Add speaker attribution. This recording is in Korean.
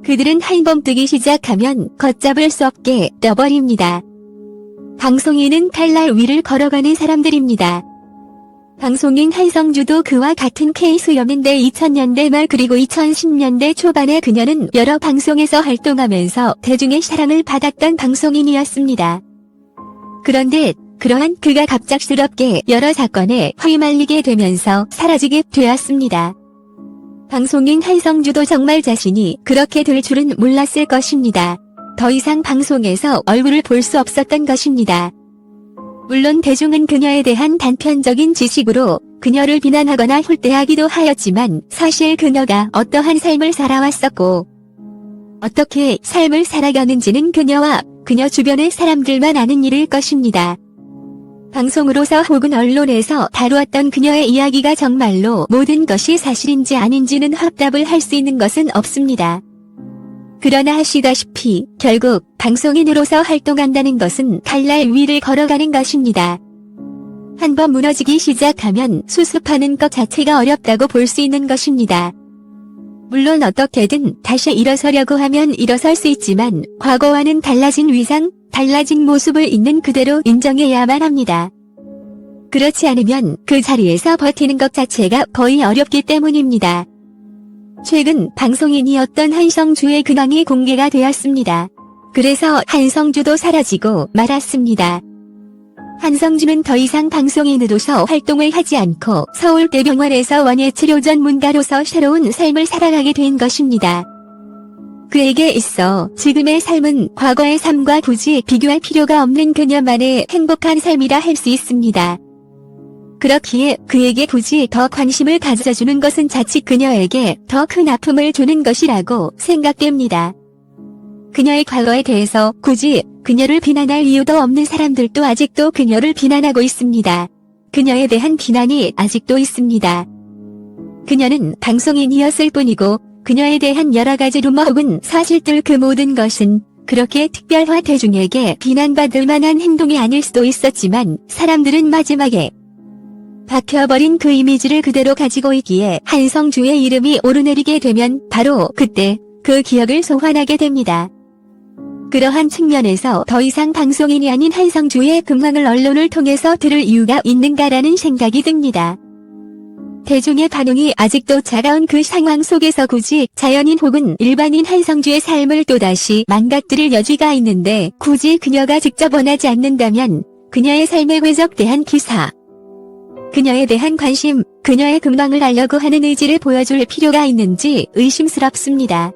Speaker 1: 그들은 한번 뜨기 시작하면 걷잡을 수 없게 떠버립니다. 방송인은 칼날 위를 걸어가는 사람들입니다. 방송인 한성주도 그와 같은 케이스였는데 2000년대 말 그리고 2010년대 초반에 그녀는 여러 방송에서 활동하면서 대중의 사랑을 받았던 방송인이었습니다. 그런데 그러한 그가 갑작스럽게 여러 사건에 휘말리게 되면서 사라지게 되었습니다. 방송인 한성주도 정말 자신이 그렇게 될 줄은 몰랐을 것입니다. 더 이상 방송에서 얼굴을 볼 수 없었던 것입니다. 물론 대중은 그녀에 대한 단편적인 지식으로 그녀를 비난하거나 홀대하기도 하였지만 사실 그녀가 어떠한 삶을 살아왔었고 어떻게 삶을 살아가는지는 그녀와 그녀 주변의 사람들만 아는 일일 것입니다. 방송으로서 혹은 언론에서 다루었던 그녀의 이야기가 정말로 모든 것이 사실인지 아닌지는 확답을 할 수 있는 것은 없습니다. 그러나 아시다시피 결국 방송인으로서 활동한다는 것은 칼날 위를 걸어가는 것입니다. 한번 무너지기 시작하면 수습하는 것 자체가 어렵다고 볼 수 있는 것입니다. 물론 어떻게든 다시 일어서려고 하면 일어설 수 있지만 과거와는 달라진 위상, 달라진 모습을 있는 그대로 인정해야만 합니다. 그렇지 않으면 그 자리에서 버티는 것 자체가 거의 어렵기 때문입니다. 최근 방송인이었던 한성주의 근황이 공개가 되었습니다. 그래서 한성주도 사라지고 말았습니다. 한성주는 더 이상 방송인으로서 활동을 하지 않고 서울대병원에서 원예치료 전문가로서 새로운 삶을 살아가게 된 것입니다. 그에게 있어 지금의 삶은 과거의 삶과 굳이 비교할 필요가 없는 그녀만의 행복한 삶이라 할 수 있습니다. 그렇기에 그에게 굳이 더 관심을 가져주는 것은 자칫 그녀에게 더 큰 아픔을 주는 것이라고 생각됩니다. 그녀의 과거에 대해서 굳이 그녀를 비난할 이유도 없는 사람들도 아직도 그녀를 비난하고 있습니다. 그녀에 대한 비난이 아직도 있습니다. 그녀는 방송인이었을 뿐이고 그녀에 대한 여러 가지 루머 혹은 사실들 그 모든 것은 그렇게 특별화 대중에게 비난받을 만한 행동이 아닐 수도 있었지만 사람들은 마지막에 박혀버린 그 이미지를 그대로 가지고 있기에 한성주의 이름이 오르내리게 되면 바로 그때 그 기억을 소환하게 됩니다. 그러한 측면에서 더 이상 방송인이 아닌 한성주의 근황을 언론을 통해서 들을 이유가 있는가라는 생각이 듭니다. 대중의 반응이 아직도 차가운 그 상황 속에서 굳이 자연인 혹은 일반인 한성주의 삶을 또다시 망가뜨릴 여지가 있는데 굳이 그녀가 직접 원하지 않는다면 그녀의 삶에 왜적대한 기사, 그녀에 대한 관심, 그녀의 근황을 알려고 하는 의지를 보여줄 필요가 있는지 의심스럽습니다.